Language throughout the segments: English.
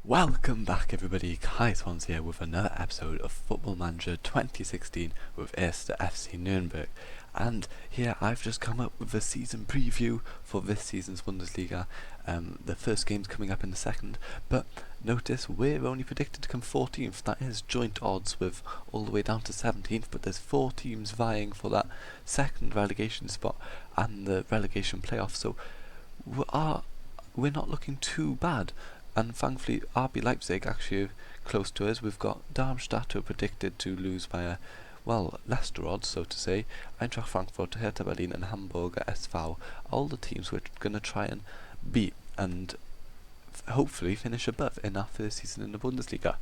Welcome back everybody, Kai Swans here with another episode of Football Manager 2016 with Erste FC Nürnberg. And here I've just come up with a season preview for this season's Bundesliga. The first game's coming up in the second, but notice we're only predicted to come 14th. That is joint odds with all the way down to 17th, but there's 4 teams vying for that second relegation spot and the relegation playoff, so we're not looking too bad. And thankfully RB Leipzig actually close to us. We've got Darmstadt who are predicted to lose by Leicester odds, so to say. Eintracht Frankfurt, Hertha Berlin and Hamburger SV, all the teams we're going to try and beat and hopefully finish above in our first season in the Bundesliga.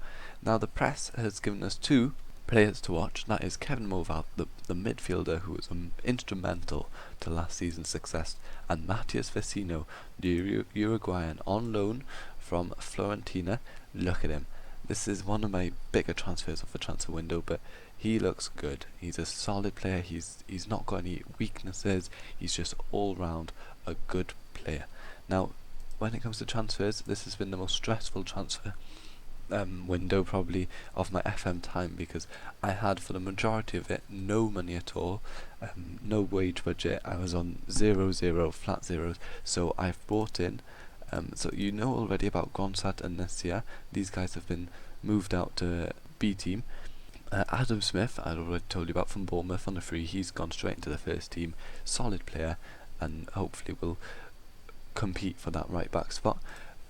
Now the press has given us 2 players to watch. That is Kevin Movart, the midfielder who was instrumental to last season's success, and Matthias Vecino, the Uruguayan on loan from Fiorentina. Look at him. This is one of my bigger transfers of the transfer window, but he looks good. He's a solid player. He's not got any weaknesses. He's just all round a good player. Now, when it comes to transfers, this has been the most stressful transfer window probably of my FM time, because I had for the majority of it no money at all, no wage budget. I was on 0-0 flat zeros, so I've brought in so you know already about Gonsat and Nessia. These guys have been moved out to B team. Adam Smith, I'd already told you about, from Bournemouth on a free. He's gone straight into the first team. Solid player, and hopefully will compete for that right back spot.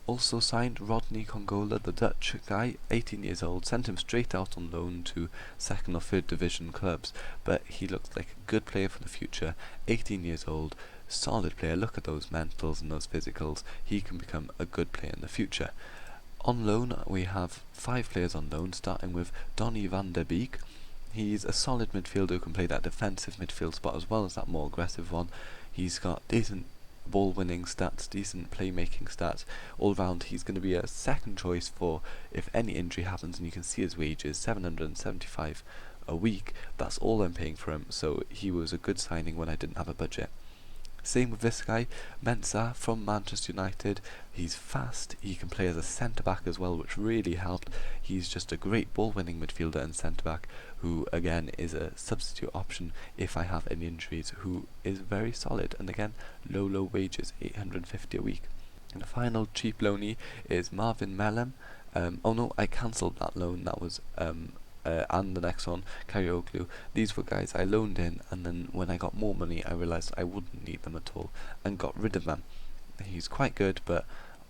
Also signed Rodney Congola, the Dutch guy, 18 years old. Sent him straight out on loan to second or third division clubs, but he looks like a good player for the future. 18 years old, solid player. Look at those mentals and those physicals. He can become a good player in the future. On loan we have 5 players on loan, starting with Donny van der Beek. He's a solid midfielder who can play that defensive midfield spot as well as that more aggressive one. He's got decent ball winning stats, decent playmaking stats. All round he's going to be a second choice for if any injury happens, and you can see his wages, 775 a week. That's all I'm paying for him, so he was a good signing when I didn't have a budget. Same with this guy, Mensah from Manchester United. He's fast, he can play as a centre-back as well, which really helped. He's just a great ball-winning midfielder and centre-back, who again is a substitute option if I have any injuries, who is very solid, and again, low wages, 850 a week. And the final cheap loanee is Marvin Mellem. Oh no, I cancelled that loan. That was and the next one, Karaoglu. These were guys I loaned in, and then when I got more money I realised I wouldn't need them at all and got rid of them. He's quite good, but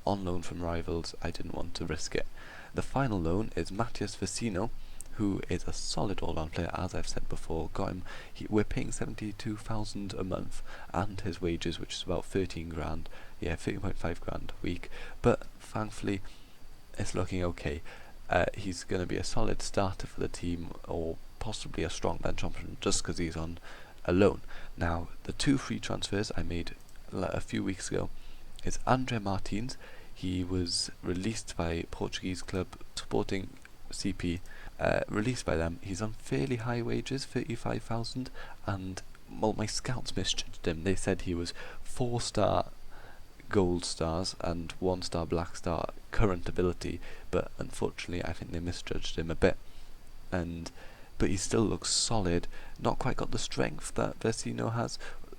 on loan from rivals I didn't want to risk it. The final loan is Matthias Vecino, who is a solid all-round player, as I've said before. Got him. We're paying 72,000 a month, and his wages, which is about 13 grand, 13.5 grand a week. But thankfully, it's looking okay. He's going to be a solid starter for the team, or possibly a strong bench option, just because he's on a loan. Now, the 2 free transfers I made a few weeks ago is Andre Martins. He was released by Portuguese club Sporting CP. Released by them. He's on fairly high wages, 35,000, and my scouts misjudged him. They said he was 4-star gold stars and 1-star black star current ability, but unfortunately I think they misjudged him a bit. But he still looks solid. Not quite got the strength that Vecino has,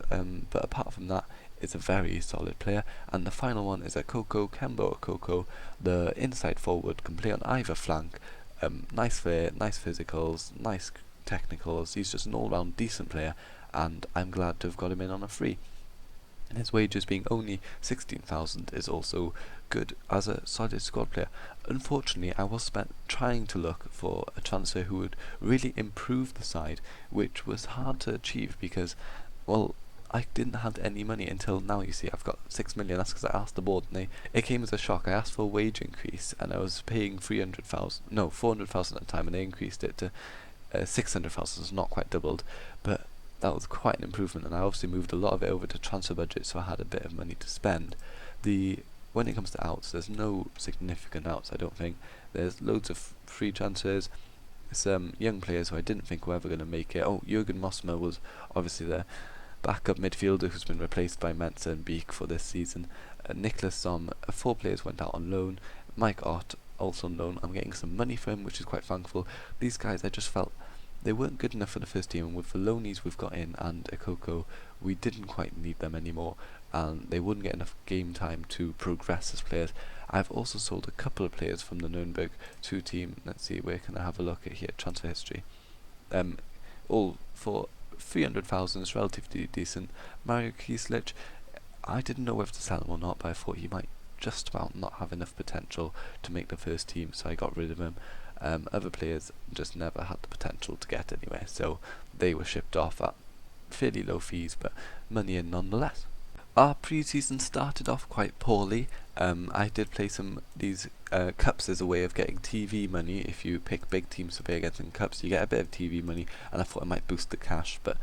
but apart from that, it's a very solid player. And the final one is a Kembo Okoko, the inside forward, can play on either flank. Nice flair, nice physicals, nice technicals. He's just an all-round decent player, and I'm glad to have got him in on a free. And his wages being only 16,000 is also good as a solid squad player. Unfortunately, I was trying to look for a transfer who would really improve the side, which was hard to achieve because, I didn't have any money until now. You see, I've got 6 million. That's because I asked the board, and it came as a shock. I asked for a wage increase, and I was paying 400,000 at the time, and they increased it to 600,000. It's not quite doubled, but that was quite an improvement, and I obviously moved a lot of it over to transfer budget, so I had a bit of money to spend. When it comes to outs, there's no significant outs, I don't think. There's loads of free transfers, some young players who I didn't think were ever going to make it. Jürgen Mosmer was obviously the backup midfielder who's been replaced by Mensah and Beek for this season. Nicholas Som, 4 players went out on loan. Mike Ott, also on loan. I'm getting some money for him, which is quite thankful. These guys, I just felt they weren't good enough for the first team, and with the loanies we've got in and Ikoko, we didn't quite need them anymore, and they wouldn't get enough game time to progress as players. I've also sold a couple of players from the Nürnberg 2 team. Let's see, where can I have a look at here? Transfer history. All for 300,000 is relatively decent. Mario Kieslich, I didn't know whether to sell him or not, but I thought he might just about not have enough potential to make the first team, so I got rid of him. Other players just never had the potential to get anywhere, so they were shipped off at fairly low fees, but money in nonetheless. Our pre-season started off quite poorly. I did play these cups as a way of getting TV money. If you pick big teams to play against in cups, you get a bit of TV money, and I thought it might boost the cash, but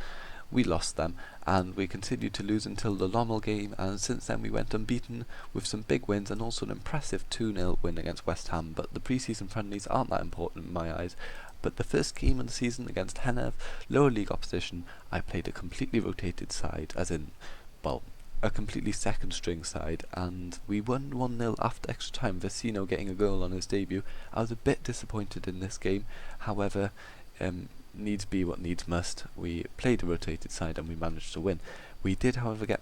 we lost them, and we continued to lose until the Lommel game, and since then we went unbeaten with some big wins and also an impressive 2-0 win against West Ham. But the pre-season friendlies aren't that important in my eyes. But the first game of the season against Hennev, lower league opposition, I played a completely rotated side, as in, well, a completely second string side, and we won 1-0 after extra time, Vecino getting a goal on his debut. I was a bit disappointed in this game, however, needs be what needs must. We played a rotated side and we managed to win. We did, however, get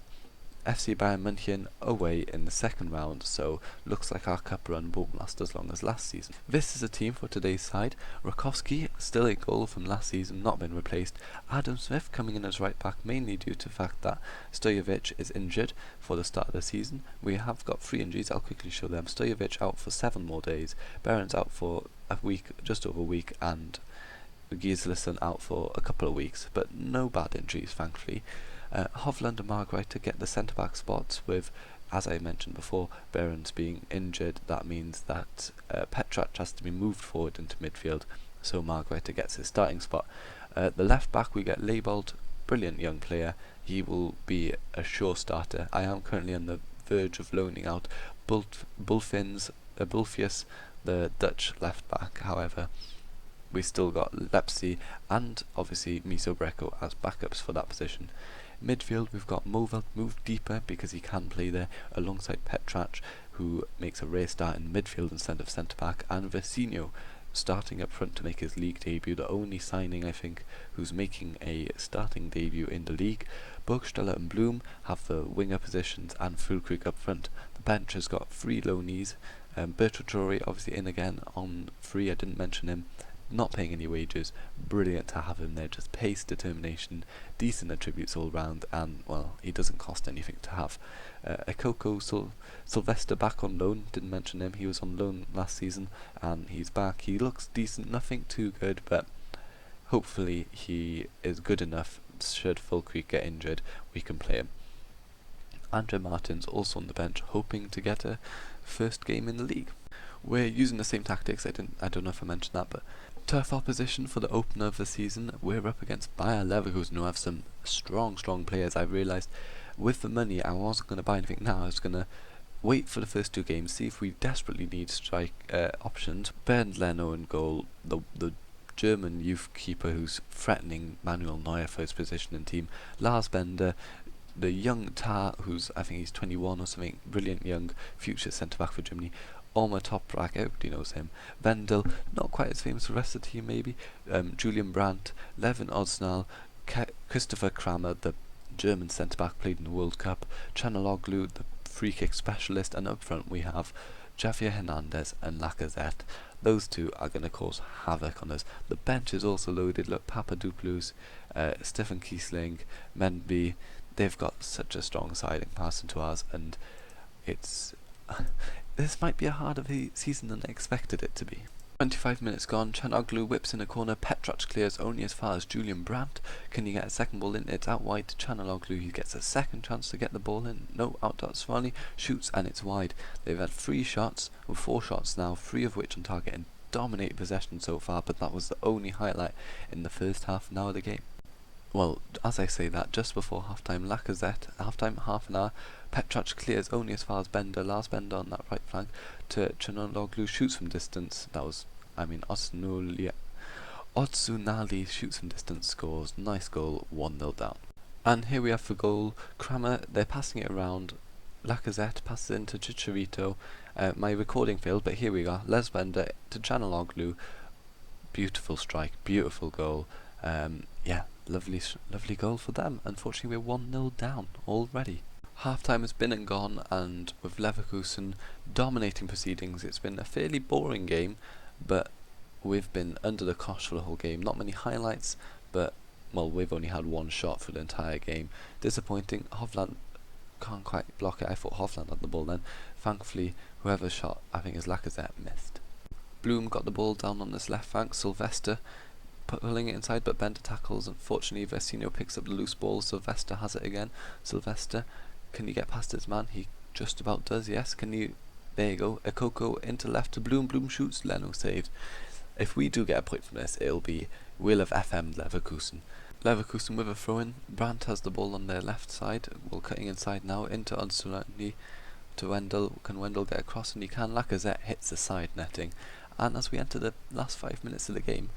FC Bayern München away in the second round, so looks like our cup run won't last as long as last season. This is a team for today's side. Rakowski, still a goal from last season, not been replaced. Adam Smith coming in as right back, mainly due to the fact that Stojovic is injured for the start of the season. We have got 3 injuries, I'll quickly show them. Stojovic out for 7 more days, Behrens out for a week, just over a week, and Gislason out for a couple of weeks, but no bad injuries, thankfully. Hovland and Margreiter get the centre-back spots with, as I mentioned before, Behrens being injured. That means that Petrach has to be moved forward into midfield, so Margreiter gets his starting spot. The left-back we get Leibold, brilliant young player. He will be a sure starter. I am currently on the verge of loaning out Bulfius, the Dutch left-back. However, we still got Lepsy and obviously Miso Breco as backups for that position. Midfield, we've got Movelt moved deeper because he can play there alongside Petrach, who makes a rare start in midfield instead of centre-back, and Vecino starting up front to make his league debut, the only signing I think who's making a starting debut in the league. Burgstaller and Bloom have the winger positions and Füllkrug up front. The bench has got 3 loanees. Bertrand Traore obviously in again on free, I didn't mention him. Not paying any wages, brilliant to have him there, just pace, determination, decent attributes all round, and well, he doesn't cost anything to have. Ikoko Sylvester back on loan, didn't mention him, he was on loan last season, and he's back. He looks decent, nothing too good, but hopefully he is good enough. Should Füllkrug get injured, we can play him. Andre Martins also on the bench, hoping to get a first game in the league. We're using the same tactics, I don't know if I mentioned that, but tough opposition for the opener of the season. We're up against Bayer Leverkusen, who have some strong players. I realised with the money I wasn't going to buy anything now. I was going to wait for the first 2 games, see if we desperately need strike options. Bernd Leno in goal, the German youth keeper who's threatening Manuel Neuer for his position in team. Lars Bender, the young Tar, who's I think he's 21 or something, brilliant young future centre-back for Germany. Alma Toprak, everybody knows him. Vendel, not quite as famous as the rest of the team maybe. Julian Brandt, Levin Osnal, Christopher Kramer, the German centre-back, played in the World Cup. Chanaloglu, the free-kick specialist, and up front we have Javier Hernandez and Lacazette. Those 2 are going to cause havoc on us. The bench is also loaded. Look, Papadopoulos, Stefan Kiesling, Menby, they've got such a strong side in comparison to ours, and it's this might be a harder season than I expected it to be. 25 minutes gone, Chanoglu whips in a corner, Petrach clears only as far as Julian Brandt. Can he get a second ball in? It's out wide to Chanoglu, he gets a second chance to get the ball in. No, out to Svali, shoots and it's wide. They've had 3 shots, or 4 shots now, 3 of which on target, and dominated possession so far, but that was the only highlight in the first half an hour of the game. Well, as I say that, just before half-time, Lacazette, half-time, half an hour, Petrach clears only as far as Bender, Lars Bender on that right flank, to Chanoglu, shoots from distance. That was, Otsunali shoots from distance, scores, nice goal, 1-0 down. And here we have the goal. Kramer, they're passing it around Lacazette passes into Chicharito. My recording failed, but here we are. Les Bender to Canaloglu. Beautiful strike, beautiful goal. Yeah, lovely goal for them. Unfortunately, we're 1-0 down already. Half-time has been and gone, and with Leverkusen dominating proceedings, it's been a fairly boring game, but we've been under the cosh for the whole game. Not many highlights, but, well, we've only had one shot for the entire game. Disappointing. Hovland can't quite block it. I thought Hovland had the ball then. Thankfully, whoever shot, I think is Lacazette, missed. Bloom got the ball down on his left flank. Sylvester pulling it inside, but Bender tackles. Unfortunately, Vecino picks up the loose ball. Sylvester has it again. Sylvester, can he get past his man? He just about does, yes. Can you... There you go. Ekoko into left to Bloom. Bloom shoots. Leno saved. If we do get a point from this, it'll be Will have FM Leverkusen. Leverkusen with a throw-in. Brandt has the ball on their left side. Well, cutting inside now into Unsurani to Wendell. Can Wendell get across? And he can. Lacazette hits the side netting. And as we enter the last 5 minutes of the game,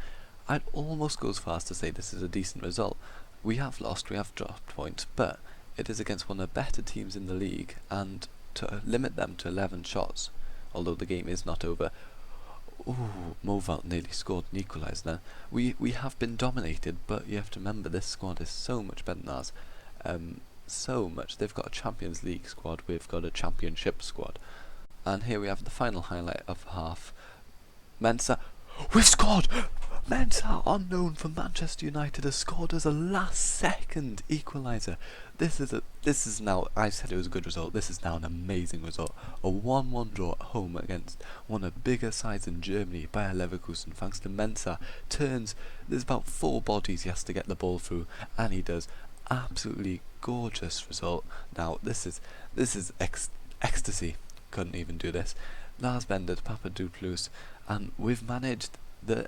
I'd almost go as far as to say this is a decent result. We have lost, we have dropped points, but it is against one of the better teams in the league, and to limit them to 11 shots, although the game is not over. Ooh, Movalt nearly scored an equaliser then. We have been dominated, but you have to remember this squad is so much better than ours. So much. They've got a Champions League squad, we've got a Championship squad. And here we have the final highlight of half. Mensah, we've scored! Mensah, unknown for Manchester United, has scored as a last-second equaliser. This is now, I said it was a good result, this is now an amazing result. A 1-1 draw at home against one of the bigger sides in Germany, Bayer Leverkusen, thanks to Mensah. Turns, there's about 4 bodies he has to get the ball through, and he does. Absolutely gorgeous result. Now, this is ecstasy. Couldn't even do this. Lars Bender to Papadopoulos, and we've managed the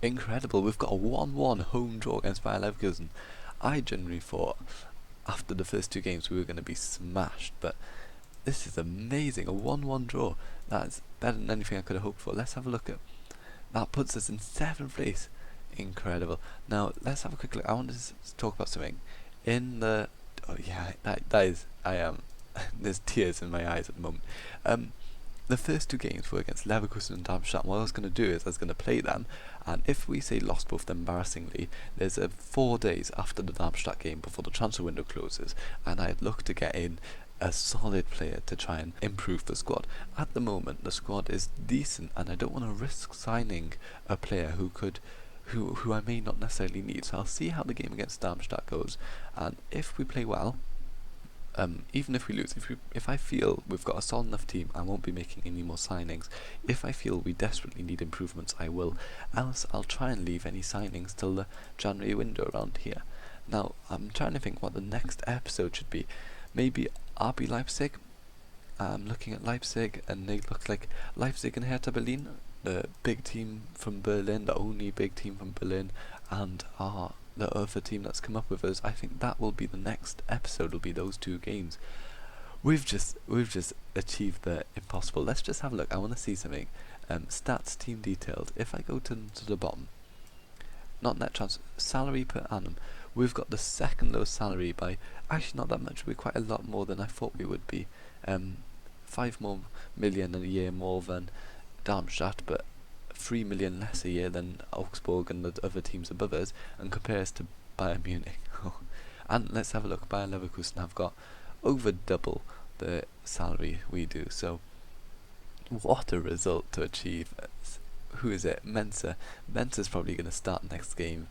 incredible. We've got a 1-1 home draw against Bayer Leverkusen. I genuinely thought after the first 2 games we were going to be smashed, but this is amazing. A 1-1 draw. That's better than anything I could have hoped for. Let's have a look at that. Puts us in 7th place. Incredible. Now let's have a quick look. I want to talk about something in the... Oh yeah, that is... I am... There's tears in my eyes at the moment. The first 2 games were against Leverkusen and Darmstadt. What I was going to do is I was going to play them, and if we say lost both them embarrassingly, there's 4 days after the Darmstadt game before the transfer window closes, and I'd look to get in a solid player to try and improve the squad. At the moment, the squad is decent, and I don't want to risk signing a player who I may not necessarily need. So I'll see how the game against Darmstadt goes, and if we play well, even if we lose, if I feel we've got a solid enough team, I won't be making any more signings. If I feel we desperately need improvements, I will. Else, I'll try and leave any signings till the January window around here. Now, I'm trying to think what the next episode should be. Maybe RB Leipzig. I'm looking at Leipzig, and they look like Leipzig and Hertha Berlin, the big team from Berlin, the only big team from Berlin, and the other team that's come up with us. I think that will be the next episode, will be those 2 games. We've just achieved the impossible. Let's just have a look. I want to see something. Stats, team details. If I go to the bottom, not net transfer, salary per annum, we've got the 2nd lowest salary by, actually not that much, we're quite a lot more than I thought we would be. 5 million a year more than Darmstadt, but 3 million less a year than Augsburg and the other teams above us, and compares to Bayern Munich. And let's have a look. Bayer Leverkusen have got over double the salary we do, so what a result to achieve. Who is it? Mensah. Mensah's probably going to start next game.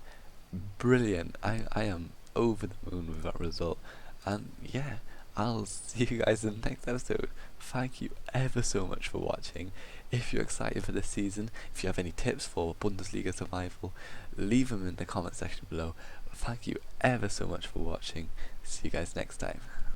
Brilliant. I am over the moon with that result, and yeah, I'll see you guys in the next episode. Thank you ever so much for watching. If you're excited for this season, if you have any tips for Bundesliga survival, leave them in the comment section below. Thank you ever so much for watching. See you guys next time.